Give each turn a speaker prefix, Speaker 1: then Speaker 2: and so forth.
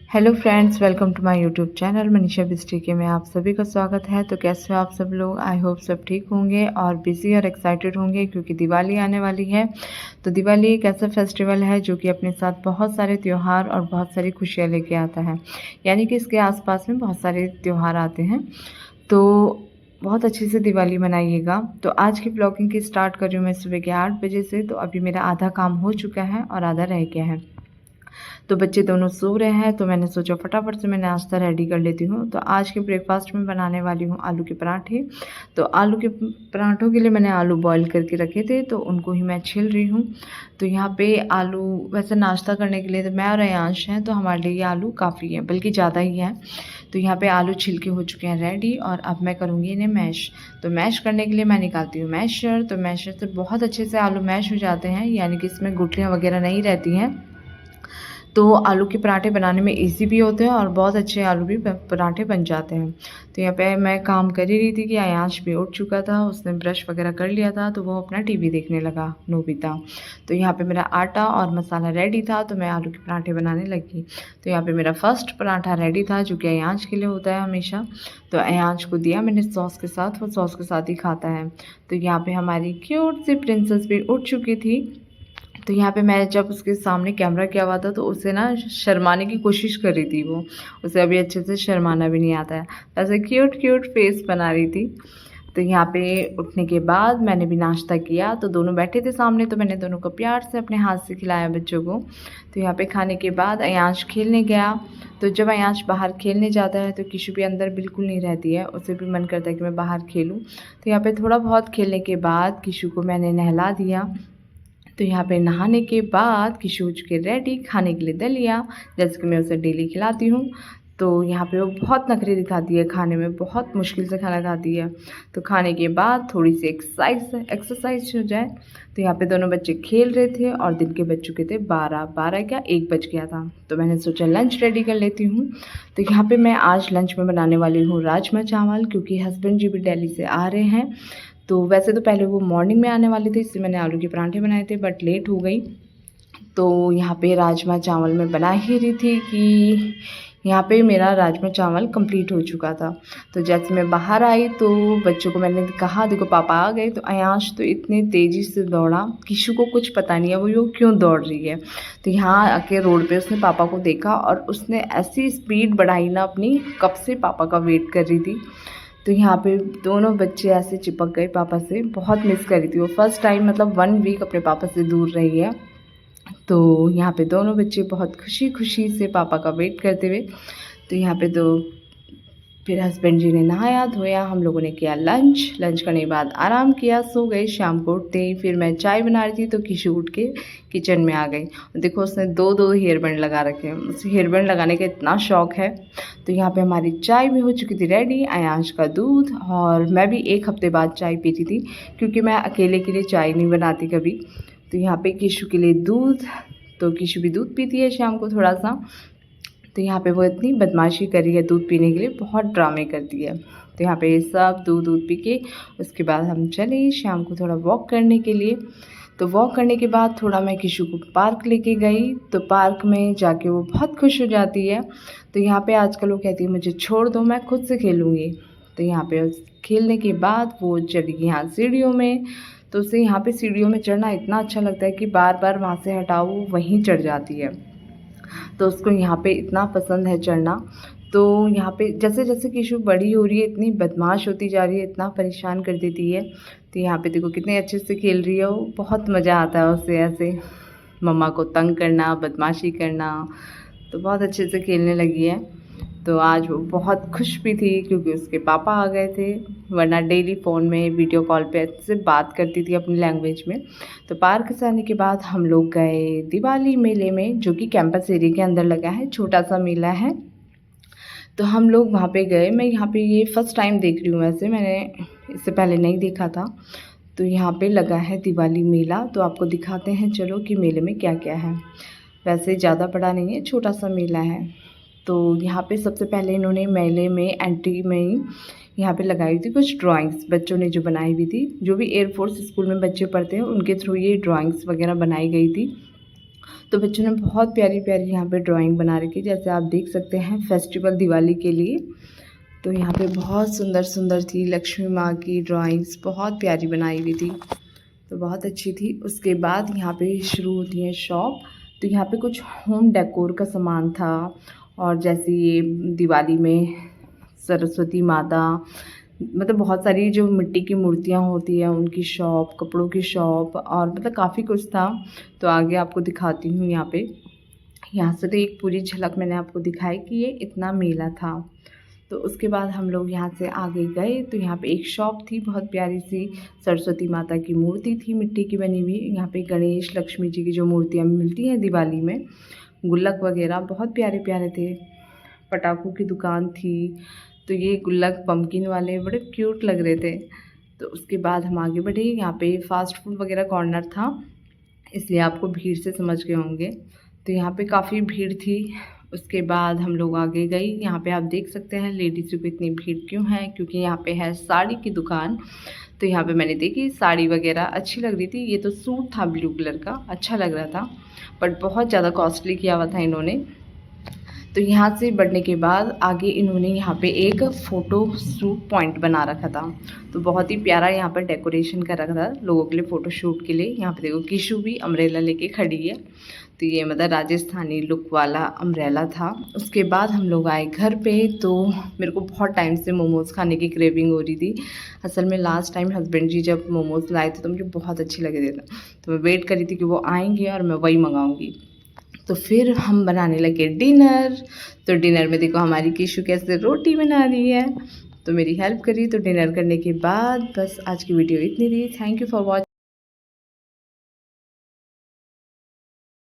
Speaker 1: Hello friends, welcome to my YouTube channel Manisha बिस्ट्रिकी में आप सभी का स्वागत है। तो कैसे हो आप सब लोग? आई होप सब ठीक होंगे और बिजी और एक्साइटेड होंगे क्योंकि दिवाली आने वाली है। तो दिवाली एक ऐसा फेस्टिवल है जो कि अपने साथ बहुत सारे त्यौहार और बहुत सारी खुशियाँ लेके आता है, यानी कि इसके आसपास में बहुत सारे त्यौहार आते हैं। तो बहुत अच्छे से दिवाली मनाइएगा। तो आज की ब्लॉगिंग की स्टार्ट कर रही हूँ मैं सुबह के 8 बजे से। तो अभी मेरा आधा काम हो चुका है और आधा रह गया है। तो बच्चे दोनों सो रहे हैं, तो मैंने सोचा फटाफट से मैं नाश्ता रेडी कर लेती हूँ। तो आज के ब्रेकफास्ट में बनाने वाली हूँ आलू के पराठे। तो आलू के पराठों के लिए मैंने आलू बॉईल करके रखे थे, तो उनको ही मैं छील रही हूँ। तो यहाँ पे आलू वैसे नाश्ता करने के लिए तो मैं और अयांश हैं, तो हमारे लिए ये आलू काफ़ी है, बल्कि ज़्यादा ही है। तो यहाँ पे आलू छिलके हो चुके हैं रेडी और अब मैं करूँगी इन्हें मैश। तो मैश करने के लिए मैं निकालती हूँ मैशर। तो मैशर से बहुत अच्छे से आलू मैश हो जाते हैं, यानी कि इसमें गुठलियाँ वगैरह नहीं रहती हैं। तो आलू के पराठे बनाने में इजी भी होते हैं और बहुत अच्छे आलू भी पराठे बन जाते हैं। तो यहाँ पे मैं काम कर ही रही थी कि अयांश भी उठ चुका था, उसने ब्रश वगैरह कर लिया था, तो वो अपना टीवी देखने लगा, नोबिता। तो यहाँ पे मेरा आटा और मसाला रेडी था, तो मैं आलू के पराठे बनाने लगी। तो यहाँ पे मेरा फर्स्ट पराठा रेडी था, जो कि अयांश के लिए होता है हमेशा। तो अयांश को दिया मैंने सॉस के साथ, वो सॉस के साथ ही खाता है। तो यहाँ पे हमारी क्यूट सी प्रिंसेस भी उठ चुकी थी। तो यहाँ पे मैं जब उसके सामने कैमरा किया हुआ था, तो उसे ना शर्माने की कोशिश कर रही थी वो। उसे अभी अच्छे से शर्माना भी नहीं आता है, ऐसे क्यूट क्यूट फेस बना रही थी। तो यहाँ पे उठने के बाद मैंने भी नाश्ता किया। तो दोनों बैठे थे सामने, तो मैंने दोनों को प्यार से अपने हाथ से खिलाया बच्चों को। तो यहाँ पे खाने के बाद अयांश खेलने गया। तो जब अयांश बाहर खेलने जाता है तो किशु भी अंदर बिल्कुल नहीं रहती है, उसे भी मन करता है कि मैं बाहर खेलूँ। तो यहाँ पे थोड़ा बहुत खेलने के बाद किशु को मैंने नहला दिया। तो यहाँ पे नहाने के बाद किशु हो चुके रेडी खाने के लिए दलिया, जैसे कि मैं उसे डेली खिलाती हूँ। तो यहाँ पे वो बहुत नखरे दिखाती है खाने में, बहुत मुश्किल से खाना खाती है। तो खाने के बाद थोड़ी सी एक्सरसाइज हो जाए। तो यहाँ पे दोनों बच्चे खेल रहे थे और दिन के बज चुके थे 12 क्या 1 बज गया था। तो मैंने सोचा लंच रेडी कर लेती हूँ। तो यहाँ पे मैं आज लंच में बनाने वाली हूँ राजमा चावल, क्योंकि हस्बैंड जी भी दिल्ली से आ रहे हैं। तो वैसे तो पहले वो मॉर्निंग में आने वाली थी, इससे मैंने आलू के पराठे बनाए थे, बट लेट हो गई। तो यहाँ पे राजमा चावल मैं बना ही रही थी कि यहाँ पे मेरा राजमा चावल कंप्लीट हो चुका था। तो जैसे मैं बाहर आई तो बच्चों को मैंने कहा देखो पापा आ गए। तो अयांश तो इतनी तेज़ी से दौड़ा, किशु को कुछ पता नहीं है वो क्यों दौड़ रही है। तो यहाँ आके रोड पे उसने पापा को देखा और उसने ऐसी स्पीड बढ़ाई ना अपनी, कब से पापा का वेट कर रही थी। तो यहाँ पे दोनों बच्चे ऐसे चिपक गए पापा से, बहुत मिस कर रही थी वो। फर्स्ट टाइम मतलब 1 वीक अपने पापा से दूर रही है। तो यहाँ पे दोनों बच्चे बहुत खुशी खुशी से पापा का वेट करते हुए। तो यहाँ पे फिर हस्बैंड जी ने नहाया धोया, हम लोगों ने किया लंच करने के बाद आराम किया, सो गए। शाम को उठते ही फिर मैं चाय बना रही थी, तो किशु उठ के किचन में आ गई। देखो उसने दो हेयर बैंड लगा रखे हैं, उसे हेयर बैंड लगाने का इतना शौक है। तो यहाँ पे हमारी चाय भी हो चुकी थी रेडी, अयांश का दूध, और मैं भी 1 हफ्ते बाद चाय पीती थी, क्योंकि मैं अकेले के लिए चाय नहीं बनाती कभी। तो यहाँ पे किशु के लिए दूध, तो किशु भी दूध पीती है शाम को थोड़ा सा। तो यहाँ पे वो इतनी बदमाशी करी है दूध पीने के लिए, बहुत ड्रामे करती है। तो यहाँ पे सब दूध पी के उसके बाद हम चले शाम को थोड़ा वॉक करने के लिए। तो वॉक करने के बाद थोड़ा मैं किशु को पार्क लेके गई। तो पार्क में जाके वो बहुत खुश हो जाती है। तो यहाँ पे आजकल वो कहती है मुझे छोड़ दो, मैं खुद से खेलूँगी। तो यहाँ पे खेलने के बाद वो चढ़ी गई यहाँ सीढ़ियों में। तो उसे यहाँ पे सीढ़ियों में चढ़ना इतना अच्छा लगता है कि बार बार वहाँ से हटाओ वहीं चढ़ जाती है। तो उसको यहाँ पे इतना पसंद है चढ़ना। तो यहाँ पे जैसे जैसे किशु बड़ी हो रही है, इतनी बदमाश होती जा रही है, इतना परेशान कर देती है। तो यहाँ पे देखो कितने अच्छे से खेल रही है वो, बहुत मज़ा आता है उसे ऐसे मम्मा को तंग करना, बदमाशी करना। तो बहुत अच्छे से खेलने लगी है। तो आज वो बहुत खुश भी थी क्योंकि उसके पापा आ गए थे, वरना डेली फ़ोन में वीडियो कॉल पे से बात करती थी अपनी लैंग्वेज में। तो पार्क से आने के बाद हम लोग गए दिवाली मेले में, जो कि कैंपस एरिया के अंदर लगा है, छोटा सा मेला है। तो हम लोग वहाँ पे गए। मैं यहाँ पे ये फ़र्स्ट टाइम देख रही हूँ, वैसे मैंने इससे पहले नहीं देखा था। तो यहाँ पे लगा है दिवाली मेला, तो आपको दिखाते हैं चलो कि मेले में क्या क्या है। वैसे ज़्यादा बड़ा नहीं है, छोटा सा मेला है। तो यहाँ पे सबसे पहले इन्होंने मेले में एंट्री में ही यहाँ पे लगाई थी कुछ ड्राइंग्स, बच्चों ने जो बनाई हुई थी, जो भी एयरफोर्स स्कूल में बच्चे पढ़ते हैं उनके थ्रू ये ड्राइंग्स वगैरह बनाई गई थी। तो बच्चों ने बहुत प्यारी प्यारी यहाँ पे ड्राइंग बना रखी है, जैसे आप देख सकते हैं फेस्टिवल दिवाली के लिए। तो यहाँ पे बहुत सुंदर सुंदर थी लक्ष्मी माँ की ड्राइंग्स, बहुत प्यारी बनाई हुई थी, तो बहुत अच्छी थी। उसके बाद यहाँ पे शुरू होती है शॉप। तो यहाँ पे कुछ होम डेकोर का सामान था, और जैसे ये दिवाली में सरस्वती माता, मतलब बहुत सारी जो मिट्टी की मूर्तियाँ होती हैं उनकी शॉप, कपड़ों की शॉप, और मतलब काफ़ी कुछ था। तो आगे आपको दिखाती हूँ यहाँ पे। यहाँ से तो एक पूरी झलक मैंने आपको दिखाई कि ये इतना मेला था। तो उसके बाद हम लोग यहाँ से आगे गए, तो यहाँ पे एक शॉप थी, बहुत प्यारी सी सरस्वती माता की मूर्ति थी मिट्टी की बनी हुई। यहाँ पे गणेश लक्ष्मी जी की जो मूर्तियाँ मिलती हैं दिवाली में, गुल्लक वगैरह बहुत प्यारे प्यारे थे। पटाखों की दुकान थी, तो ये गुल्लक पम्पकिन वाले बड़े क्यूट लग रहे थे। तो उसके बाद हम आगे बढ़े, यहाँ पे फास्ट फूड वगैरह कॉर्नर था, इसलिए आपको भीड़ से समझ गए होंगे। तो यहाँ पे काफ़ी भीड़ थी। उसके बाद हम लोग आगे गई, यहाँ पे आप देख सकते हैं लेडीज़ों को इतनी भीड़ क्यों है, क्योंकि यहाँ पे है साड़ी की दुकान। तो यहाँ पे मैंने देखी साड़ी वगैरह अच्छी लग रही थी। ये तो सूट था ब्लू कलर का, अच्छा लग रहा था, बट बहुत ज़्यादा कॉस्टली किया हुआ था इन्होंने। तो यहाँ से बढ़ने के बाद आगे इन्होंने यहाँ पे एक फ़ोटो शूट पॉइंट बना रखा था। तो बहुत ही प्यारा यहाँ पर डेकोरेशन कर रखा था लोगों के लिए फ़ोटो शूट के लिए। यहाँ पे देखो किशु भी अम्ब्रेला लेके खड़ी है। तो ये मतलब राजस्थानी लुक वाला अम्ब्रेला था। उसके बाद हम लोग आए घर पे। तो मेरे को बहुत टाइम से मोमोज़ खाने की क्रेविंग हो रही थी। असल में लास्ट टाइम हस्बैंड जी जब मोमोज़ लाए थे तो मुझे बहुत अच्छे लगे थे, तो मैं वेट कर रही थी कि वो आएँगे और मैं वही मंगाऊँगी। तो फिर हम बनाने लगे डिनर। तो डिनर में देखो हमारी किशु कैसे रोटी बना रही है, तो मेरी हेल्प करी। तो डिनर करने के बाद बस आज की वीडियो इतनी थी। Thank you for watching.